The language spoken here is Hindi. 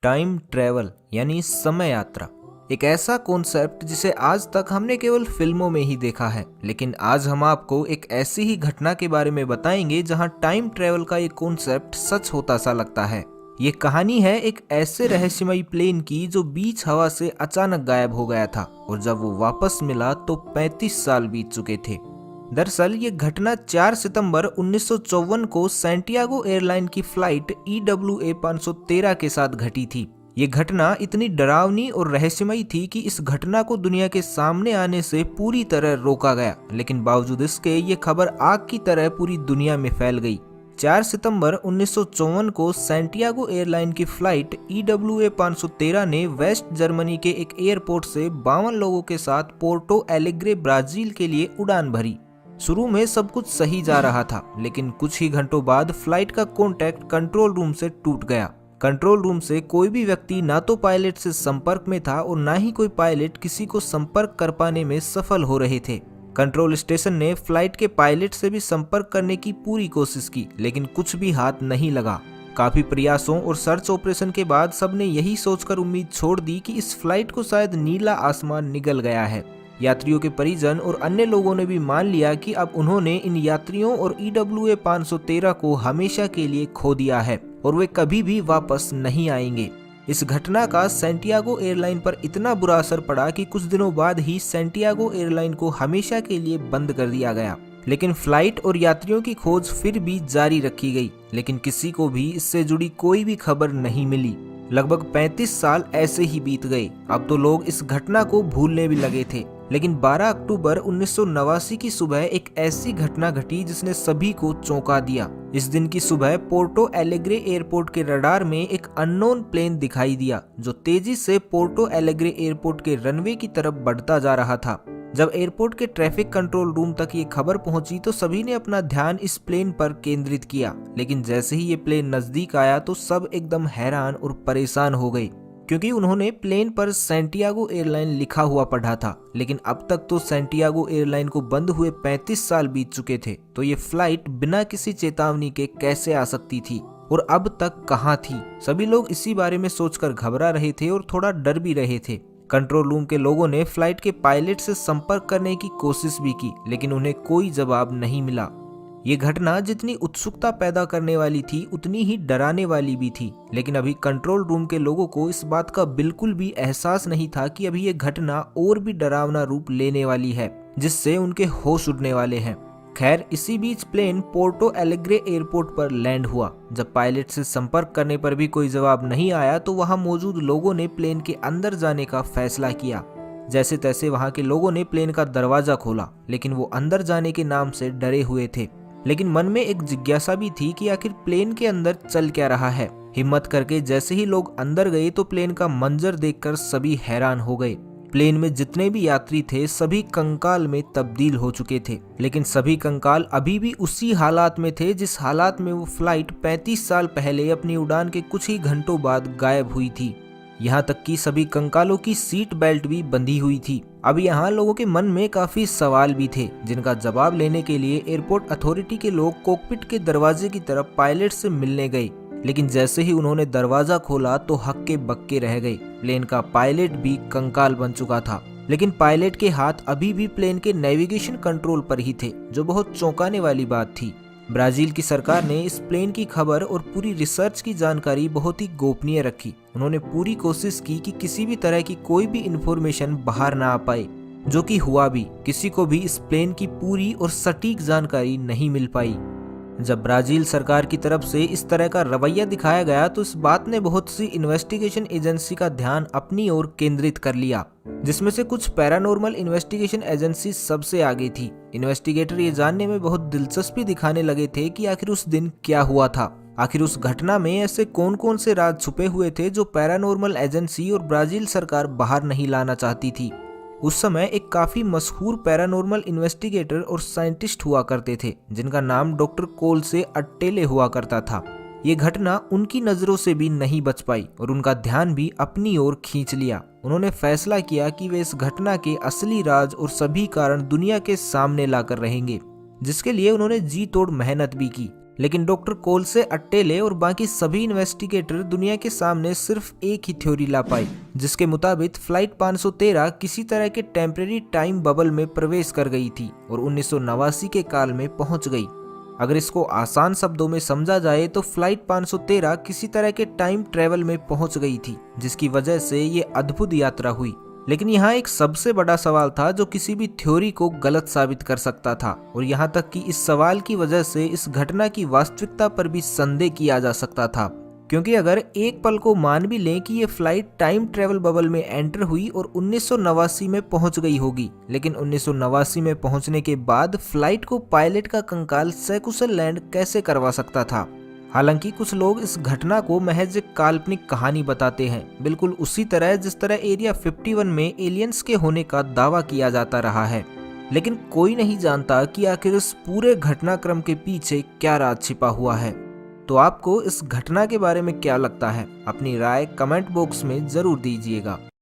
टाइम ट्रैवल यानी समय यात्रा एक ऐसा कॉन्सेप्ट जिसे आज तक हमने केवल फिल्मों में ही देखा है। लेकिन आज हम आपको एक ऐसी ही घटना के बारे में बताएंगे जहां टाइम ट्रैवल का ये कॉन्सेप्ट सच होता सा लगता है। ये कहानी है एक ऐसे रहस्यमयी प्लेन की जो बीच हवा से अचानक गायब हो गया था और जब वो वापस मिला तो 35 साल बीत चुके थे। दरअसल ये घटना 4 सितंबर 1954 को सैंटियागो एयरलाइन की फ्लाइट EWA 513 के साथ घटी थी। ये घटना इतनी डरावनी और रहस्यमयी थी कि इस घटना को दुनिया के सामने आने से पूरी तरह रोका गया, लेकिन बावजूद इसके ये खबर आग की तरह पूरी दुनिया में फैल गई। 4 सितंबर 1954 को सैंटियागो एयरलाइन की फ्लाइट EWA 513 ने वेस्ट जर्मनी के एक एयरपोर्ट से 52 लोगों के साथ पोर्टो एलेग्रे ब्राजील के लिए उड़ान भरी। शुरू में सब कुछ सही जा रहा था, लेकिन कुछ ही घंटों बाद फ्लाइट का कॉन्टैक्ट कंट्रोल रूम से टूट गया। कंट्रोल रूम से कोई भी व्यक्ति ना तो पायलट से संपर्क में था और ना ही कोई पायलट किसी को संपर्क कर पाने में सफल हो रहे थे। कंट्रोल स्टेशन ने फ्लाइट के पायलट से भी संपर्क करने की पूरी कोशिश की, लेकिन कुछ भी हाथ नहीं लगा। काफी प्रयासों और सर्च ऑपरेशन के बाद सबने यही सोचकर उम्मीद छोड़ दी कि इस फ्लाइट को शायद नीला आसमान निगल गया है। यात्रियों के परिजन और अन्य लोगों ने भी मान लिया कि अब उन्होंने इन यात्रियों और EWA 513 को हमेशा के लिए खो दिया है और वे कभी भी वापस नहीं आएंगे। इस घटना का सैंटियागो एयरलाइन पर इतना बुरा असर पड़ा कि कुछ दिनों बाद ही सैंटियागो एयरलाइन को हमेशा के लिए बंद कर दिया गया। लेकिन फ्लाइट और यात्रियों की खोज फिर भी जारी रखी गई, लेकिन किसी को भी इससे जुड़ी कोई भी खबर नहीं मिली। लगभग 35 साल ऐसे ही बीत गए। अब तो लोग इस घटना को भूलने भी लगे थे, लेकिन 12 अक्टूबर 1989 की सुबह एक ऐसी घटना घटी जिसने सभी को चौंका दिया। इस दिन की सुबह पोर्टो एलेग्रे एयरपोर्ट के रडार में एक अननोन प्लेन दिखाई दिया जो तेजी से पोर्टो एलेग्रे एयरपोर्ट के रनवे की तरफ बढ़ता जा रहा था। जब एयरपोर्ट के ट्रैफिक कंट्रोल रूम तक ये खबर पहुंची तो सभी ने अपना ध्यान इस प्लेन पर केंद्रित किया, लेकिन जैसे ही ये प्लेन नजदीक आया तो सब एकदम हैरान और परेशान हो गए, क्योंकि उन्होंने प्लेन पर सैंटियागो एयरलाइन लिखा हुआ पढ़ा था। लेकिन अब तक तो सैंटियागो एयरलाइन को बंद हुए 35 साल बीत चुके थे, तो ये फ्लाइट बिना किसी चेतावनी के कैसे आ सकती थी और अब तक कहाँ थी। सभी लोग इसी बारे में सोचकर घबरा रहे थे और थोड़ा डर भी रहे थे। कंट्रोल रूम के लोगों ने फ्लाइट के पायलट से संपर्क करने की कोशिश भी की, लेकिन उन्हें कोई जवाब नहीं मिला। ये घटना जितनी उत्सुकता पैदा करने वाली थी उतनी ही डराने वाली भी थी, लेकिन अभी कंट्रोल रूम के लोगों को इस बात का बिल्कुल भी एहसास नहीं था कि अभी ये घटना और भी डरावना रूप लेने वाली है, जिससे उनके होश उड़ने वाले हैं। खैर, इसी बीच प्लेन पोर्टो एलेग्रे एयरपोर्ट पर लैंड हुआ। जब पायलट से संपर्क करने पर भी कोई जवाब नहीं आया तो वहां मौजूद लोगों ने प्लेन के अंदर जाने का फैसला किया। जैसे तैसे वहां के लोगों ने प्लेन का दरवाजा खोला, लेकिन वो अंदर जाने के नाम से डरे हुए थे। लेकिन मन में एक जिज्ञासा भी थी कि आखिर प्लेन के अंदर चल क्या रहा है। हिम्मत करके जैसे ही लोग अंदर गए तो प्लेन का मंजर देखकर सभी हैरान हो गए। प्लेन में जितने भी यात्री थे सभी कंकाल में तब्दील हो चुके थे, लेकिन सभी कंकाल अभी भी उसी हालात में थे जिस हालात में वो फ्लाइट 35 साल पहले अपनी उड़ान के कुछ ही घंटों बाद गायब हुई थी। यहाँ तक कि सभी कंकालों की सीट बेल्ट भी बंधी हुई थी। अब यहाँ लोगों के मन में काफी सवाल भी थे, जिनका जवाब लेने के लिए एयरपोर्ट अथॉरिटी के लोग कॉकपिट के दरवाजे की तरफ पायलट से मिलने गए। लेकिन जैसे ही उन्होंने दरवाजा खोला तो हक्के बक्के रह गए। प्लेन का पायलट भी कंकाल बन चुका था, लेकिन पायलट के हाथ अभी भी प्लेन के नेविगेशन कंट्रोल पर ही थे, जो बहुत चौंकाने वाली बात थी। ब्राजील की सरकार ने इस प्लेन की खबर और पूरी रिसर्च की जानकारी बहुत ही गोपनीय रखी। उन्होंने पूरी कोशिश की कि किसी भी तरह की कोई भी इंफॉर्मेशन बाहर ना आ पाए, जो कि हुआ भी। किसी को भी इस प्लेन की पूरी और सटीक जानकारी नहीं मिल पाई। जब ब्राजील सरकार की तरफ से इस तरह का रवैया दिखाया गया तो इस बात ने बहुत सी इन्वेस्टिगेशन एजेंसी का ध्यान अपनी ओर केंद्रित कर लिया, जिसमें से कुछ पैरानॉर्मल इन्वेस्टिगेशन एजेंसी सबसे आगे थी। इन्वेस्टिगेटर ये जानने में बहुत दिलचस्पी दिखाने लगे थे कि आखिर उस दिन क्या हुआ था। आखिर उस घटना में ऐसे कौन कौन से राज छुपे हुए थे जो पैरानॉर्मल एजेंसी और ब्राजील सरकार बाहर नहीं लाना चाहती थी। उस समय एक काफी मशहूर पैरानॉर्मल इन्वेस्टिगेटर और साइंटिस्ट हुआ करते थे, जिनका नाम डॉक्टर कोल से अट्टेले हुआ करता था। ये घटना उनकी नजरों से भी नहीं बच पाई और उनका ध्यान भी अपनी ओर खींच लिया। उन्होंने फैसला किया कि वे इस घटना के असली राज और सभी कारण दुनिया के सामने लाकर रहेंगे, जिसके लिए उन्होंने जी तोड़ मेहनत भी की। लेकिन डॉक्टर कोल्से, अट्टेले और बाकी सभी इन्वेस्टिगेटर दुनिया के सामने सिर्फ एक ही थ्योरी ला पाए, जिसके मुताबिक फ्लाइट 513 किसी तरह के टेम्परेरी टाइम बबल में प्रवेश कर गई थी और 1989 के काल में पहुंच गई। अगर इसको आसान शब्दों में समझा जाए तो फ्लाइट 513 किसी तरह के टाइम ट्रेवल में पहुंच गई थी, जिसकी वजह से ये अद्भुत यात्रा हुई। लेकिन यहाँ एक सबसे बड़ा सवाल था जो किसी भी थ्योरी को गलत साबित कर सकता था, और यहाँ तक कि इस सवाल की वजह से इस घटना की वास्तविकता पर भी संदेह किया जा सकता था। क्योंकि अगर एक पल को मान भी लें कि ये फ्लाइट टाइम ट्रेवल बबल में एंटर हुई और 1989 में पहुंच गई होगी, लेकिन 1989 में पहुंचने के बाद फ्लाइट को पायलट का कंकाल सकुशल लैंड कैसे करवा सकता था। हालांकि कुछ लोग इस घटना को महज एक काल्पनिक कहानी बताते हैं, बिल्कुल उसी तरह जिस तरह एरिया 51 में एलियंस के होने का दावा किया जाता रहा है। लेकिन कोई नहीं जानता कि आखिर इस पूरे घटनाक्रम के पीछे क्या राज छिपा हुआ है। तो आपको इस घटना के बारे में क्या लगता है? अपनी राय कमेंट बॉक्स में जरूर दीजिएगा।